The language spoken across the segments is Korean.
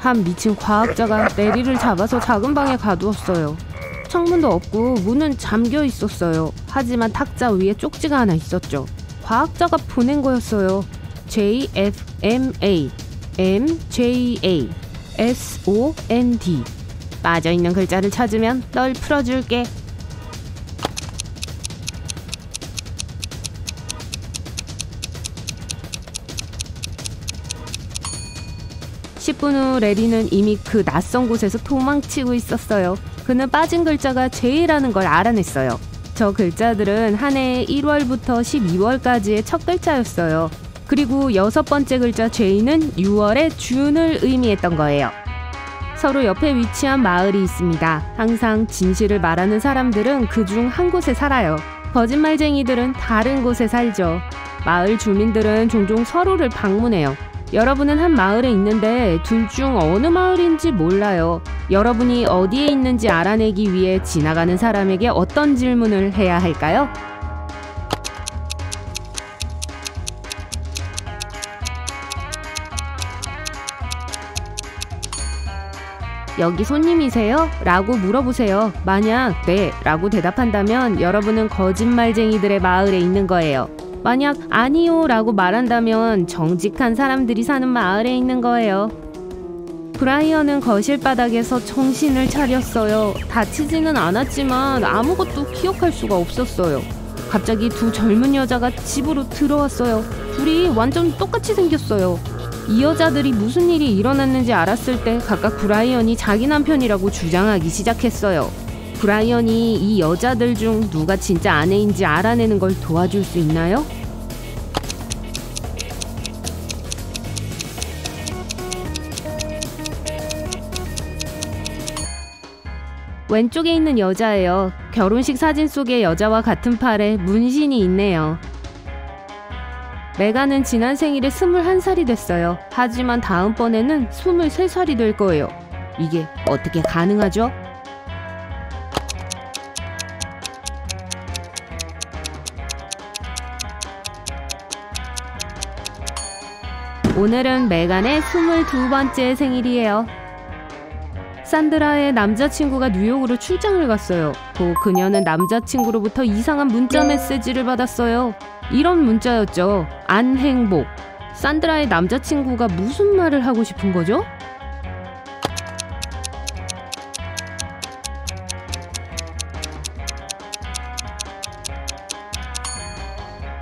한 미친 과학자가 메리를 잡아서 작은 방에 가두었어요. 창문도 없고 문은 잠겨 있었어요. 하지만 탁자 위에 쪽지가 하나 있었죠. 과학자가 보낸 거였어요. JFMA MJA SOND. 빠져있는 글자를 찾으면 널 풀어줄게. (10분) 후 레리는 이미 그 낯선 곳에서 도망치고 있었어요. 그는 빠진 글자가 J라는 걸 알아냈어요. 저 글자들은 한 해의 1월부터 12월까지의 첫 글자였어요. 그리고 6번째 글자 J는 6월의 준을 의미했던 거예요. 서로 옆에 위치한 마을이 있습니다. 항상 진실을 말하는 사람들은 그중 한 곳에 살아요. 거짓말쟁이들은 다른 곳에 살죠. 마을 주민들은 종종 서로를 방문해요. 여러분은 한 마을에 있는데 둘 중 어느 마을인지 몰라요. 여러분이 어디에 있는지 알아내기 위해 지나가는 사람에게 어떤 질문을 해야 할까요? 여기 손님이세요? 라고 물어보세요. 만약 네 라고 대답한다면 여러분은 거짓말쟁이들의 마을에 있는 거예요. 만약 아니요 라고 말한다면 정직한 사람들이 사는 마을에 있는 거예요. 브라이언은 거실 바닥에서 정신을 차렸어요. 다치지는 않았지만 아무것도 기억할 수가 없었어요. 갑자기 두 젊은 여자가 집으로 들어왔어요. 둘이 완전 똑같이 생겼어요. 이 여자들이 무슨 일이 일어났는지 알았을 때 각각 브라이언이 자기 남편이라고 주장하기 시작했어요. 브라이언이 이 여자들 중 누가 진짜 아내인지 알아내는 걸 도와줄 수 있나요? 왼쪽에 있는 여자예요. 결혼식 사진 속의 여자와 같은 팔에 문신이 있네요. 메간은 지난 생일에 21살이 됐어요. 하지만 다음번에는 23살이 될 거예요. 이게 어떻게 가능하죠? 오늘은 메간의 22번째 생일이에요. 산드라의 남자친구가 뉴욕으로 출장을 갔어요. 또 그녀는 남자친구로부터 이상한 문자 메시지를 받았어요. 이런 문자였죠. 안 행복. 산드라의 남자친구가 무슨 말을 하고 싶은 거죠?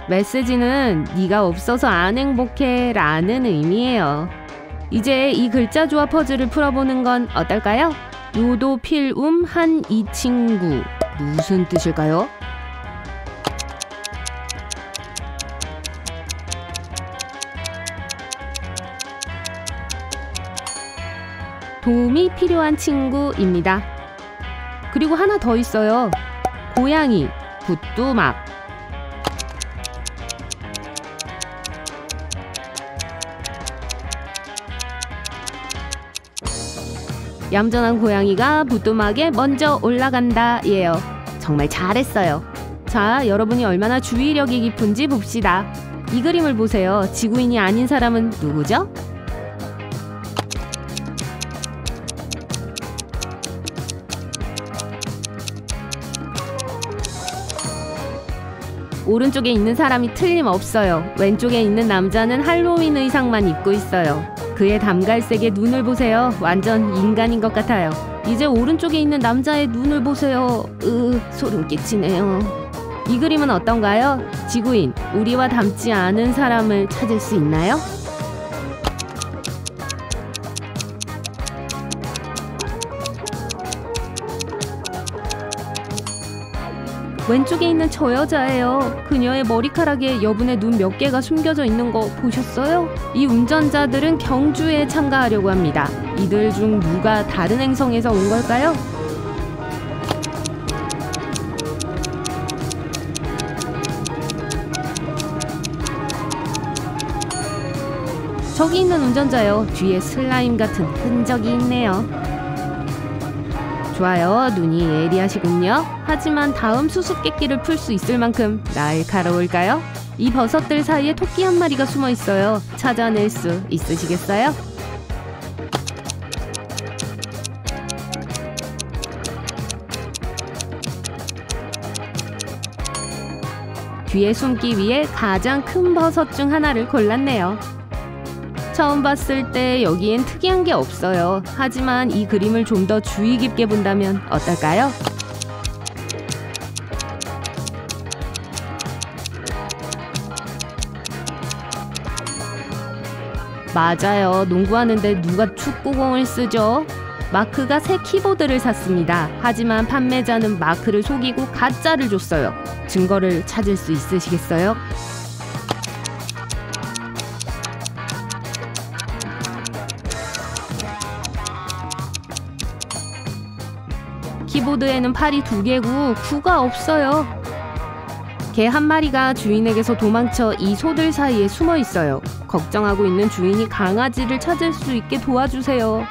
메시지는 네가 없어서 안 행복해 라는 의미예요. 이제 이 글자 조합 퍼즐을 풀어보는 건 어떨까요? 요도 필움 한 이 친구. 무슨 뜻일까요? 도움이 필요한 친구입니다. 그리고 하나 더 있어요. 고양이, 부뚜막. 얌전한 고양이가 부뚜막에 먼저 올라간다 예요. 정말 잘했어요. 자, 여러분이 얼마나 주의력이 깊은지 봅시다. 이 그림을 보세요. 지구인이 아닌 사람은 누구죠? 오른쪽에 있는 사람이 틀림없어요. 왼쪽에 있는 남자는 할로윈 의상만 입고 있어요. 그의 담갈색의 눈을 보세요. 완전 인간인 것 같아요. 이제 오른쪽에 있는 남자의 눈을 보세요. 소름 끼치네요. 이 그림은 어떤가요? 지구인, 우리와 닮지 않은 사람을 찾을 수 있나요? 왼쪽에 있는 저 여자예요. 그녀의 머리카락에 여분의 눈 몇 개가 숨겨져 있는 거 보셨어요? 이 운전자들은 경주에 참가하려고 합니다. 이들 중 누가 다른 행성에서 온 걸까요? 저기 있는 운전자요. 뒤에 슬라임 같은 흔적이 있네요. 좋아요. 눈이 예리하시군요. 하지만 다음 수수께끼를 풀 수 있을 만큼 날카로울까요? 이 버섯들 사이에 토끼 한 마리가 숨어 있어요. 찾아낼 수 있으시겠어요? 뒤에 숨기 위해 가장 큰 버섯 중 하나를 골랐네요. 처음 봤을 때 여기엔 특이한 게 없어요. 하지만 이 그림을 좀 더 주의 깊게 본다면 어떨까요? 맞아요. 농구하는데 누가 축구공을 쓰죠? 마크가 새 키보드를 샀습니다. 하지만 판매자는 마크를 속이고 가짜를 줬어요. 증거를 찾을 수 있으시겠어요? 키보드에는 팔이 2개고 9가 없어요. 개 한 마리가 주인에게서 도망쳐 이 소들 사이에 숨어 있어요. 걱정하고 있는 주인이 강아지를 찾을 수 있게 도와주세요.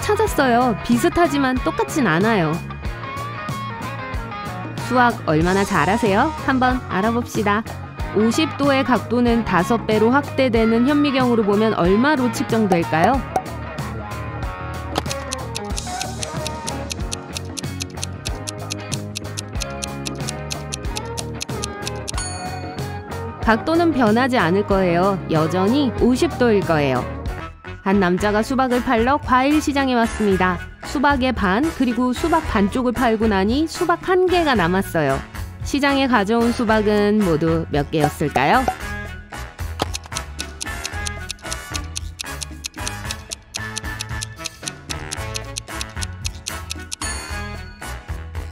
찾았어요. 비슷하지만 똑같진 않아요. 수학 얼마나 잘하세요? 한번 알아봅시다. 50도의 각도는 5배로 확대되는 현미경으로 보면 얼마로 측정될까요? 각도는 변하지 않을 거예요. 여전히 50도일 거예요. 한 남자가 수박을 팔러 과일 시장에 왔습니다. 수박의 반 그리고 수박 반쪽을 팔고 나니 수박 1개가 남았어요. 시장에 가져온 수박은 모두 몇 개였을까요?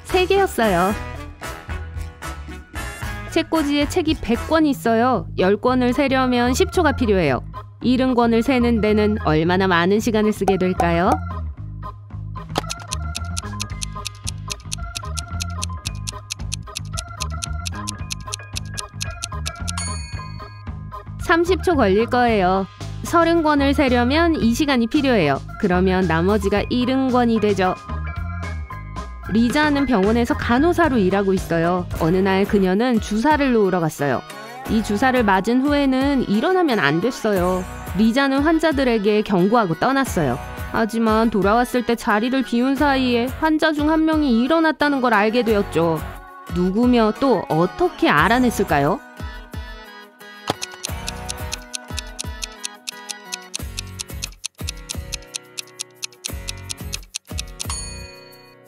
세 개였어요. 책꽂이에 책이 100권 있어요. 10권을 세려면 10초가 필요해요. 70권을 세는 데는 얼마나 많은 시간을 쓰게 될까요? (30초) 걸릴 거예요. 30권을 세려면 이 시간이 필요해요. 그러면 나머지가 70권이 되죠. 리자는 병원에서 간호사로 일하고 있어요. 어느 날 그녀는 주사를 놓으러 갔어요. 이 주사를 맞은 후에는 일어나면 안 됐어요. 리자는 환자들에게 경고하고 떠났어요. 하지만 돌아왔을 때 자리를 비운 사이에 환자 중 한 명이 일어났다는 걸 알게 되었죠. 누구며 또 어떻게 알아냈을까요?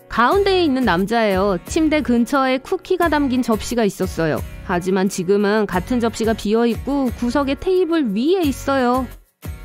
가운데에 있는 남자예요. 침대 근처에 쿠키가 담긴 접시가 있었어요. 하지만 지금은 같은 접시가 비어있고 구석에 테이블 위에 있어요.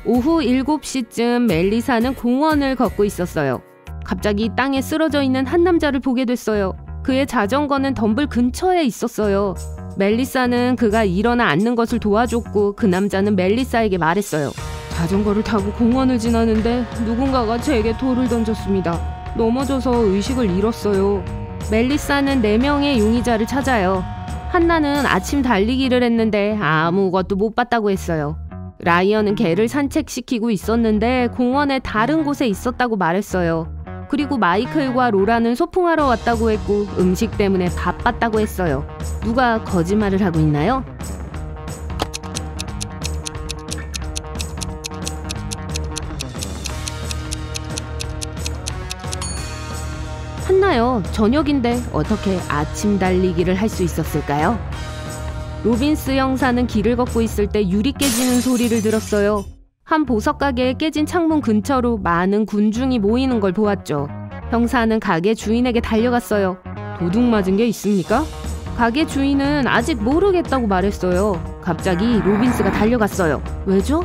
오후 7시쯤 멜리사는 공원을 걷고 있었어요. 갑자기 땅에 쓰러져 있는 한 남자를 보게 됐어요. 그의 자전거는 덤불 근처에 있었어요. 멜리사는 그가 일어나 앉는 것을 도와줬고 그 남자는 멜리사에게 말했어요. 자전거를 타고 공원을 지나는데 누군가가 제게 돌을 던졌습니다. 넘어져서 의식을 잃었어요. 멜리사는 4명의 용의자를 찾아요. 한나는 아침 달리기를 했는데 아무것도 못 봤다고 했어요. 라이언은 개를 산책시키고 있었는데 공원의 다른 곳에 있었다고 말했어요. 그리고 마이클과 로라는 소풍하러 왔다고 했고 음식 때문에 바빴다고 했어요. 누가 거짓말을 하고 있나요? 한나요. 저녁인데 어떻게 아침 달리기를 할 수 있었을까요? 로빈스 형사는 길을 걷고 있을 때 유리 깨지는 소리를 들었어요. 한 보석 가게에 깨진 창문 근처로 많은 군중이 모이는 걸 보았죠. 형사는 가게 주인에게 달려갔어요. 도둑 맞은 게 있습니까? 가게 주인은 아직 모르겠다고 말했어요. 갑자기 로빈스가 달려갔어요. 왜죠?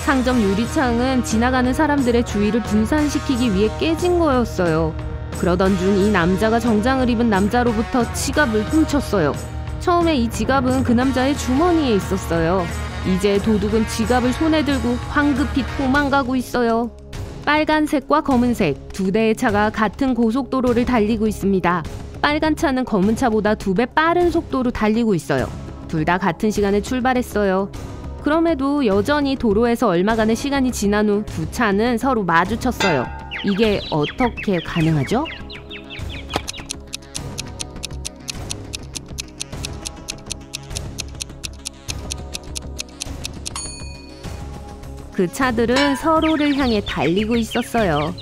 상점 유리창은 지나가는 사람들의 주의를 분산시키기 위해 깨진 거였어요. 그러던 중 이 남자가 정장을 입은 남자로부터 지갑을 훔쳤어요. 처음에 이 지갑은 그 남자의 주머니에 있었어요. 이제 도둑은 지갑을 손에 들고 황급히 도망가고 있어요. 빨간색과 검은색 2대의 차가 같은 고속도로를 달리고 있습니다. 빨간 차는 검은 차보다 2배 빠른 속도로 달리고 있어요. 둘 다 같은 시간에 출발했어요. 그럼에도 여전히 도로에서 얼마간의 시간이 지난 후 두 차는 서로 마주쳤어요. 이게 어떻게 가능하죠? 그 차들은 서로를 향해 달리고 있었어요.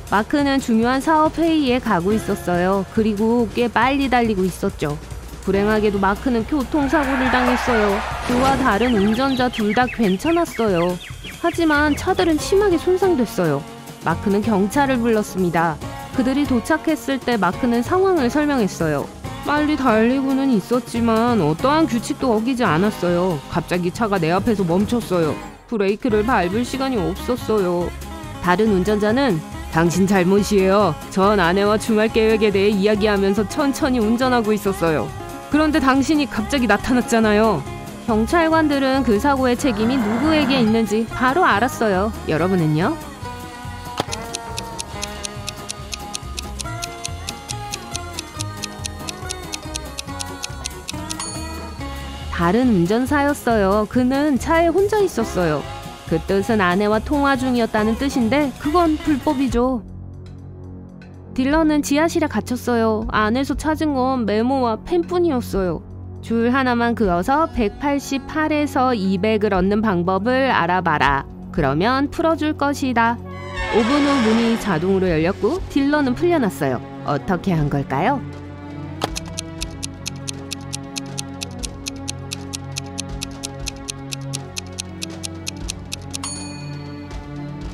마크는 중요한 사업 회의에 가고 있었어요. 그리고 꽤 빨리 달리고 있었죠. 불행하게도 마크는 교통사고를 당했어요. 그와 다른 운전자 둘 다 괜찮았어요. 하지만 차들은 심하게 손상됐어요. 마크는 경찰을 불렀습니다. 그들이 도착했을 때 마크는 상황을 설명했어요. 빨리 달리고는 있었지만 어떠한 규칙도 어기지 않았어요. 갑자기 차가 내 앞에서 멈췄어요. 브레이크를 밟을 시간이 없었어요. 다른 운전자는 당신 잘못이에요. 전 아내와 주말 계획에 대해 이야기하면서 천천히 운전하고 있었어요. 그런데 당신이 갑자기 나타났잖아요. 경찰관들은 그 사고의 책임이 누구에게 있는지 바로 알았어요. 여러분은요? 다른 운전사였어요. 그는 차에 혼자 있었어요. 그 뜻은 아내와 통화 중이었다는 뜻인데 그건 불법이죠. 딜런은 지하실에 갇혔어요. 안에서 찾은 건 메모와 펜뿐이었어요. 줄 하나만 그어서 188에서 200을 얻는 방법을 알아봐라. 그러면 풀어줄 것이다. 5분 후 문이 자동으로 열렸고 딜런은 풀려났어요. 어떻게 한 걸까요?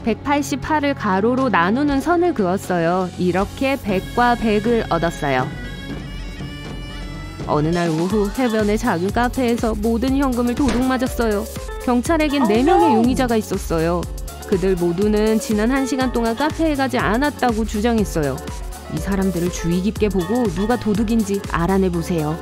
188을 가로로 나누는 선을 그었어요. 이렇게 100과 100을 얻었어요. 어느 날 오후 해변의 작은 카페에서 모든 현금을 도둑맞았어요. 경찰에겐 4명의 용의자가 있었어요. 그들 모두는 지난 1시간 동안 카페에 가지 않았다고 주장했어요. 이 사람들을 주의 깊게 보고 누가 도둑인지 알아내보세요.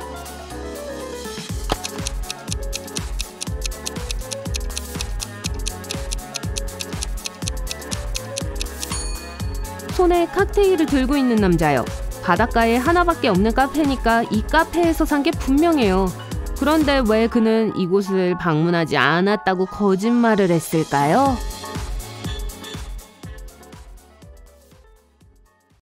손에 칵테일을 들고 있는 남자요. 바닷가에 하나밖에 없는 카페니까 이 카페에서 산 게 분명해요. 그런데 왜 그는 이곳을 방문하지 않았다고 거짓말을 했을까요?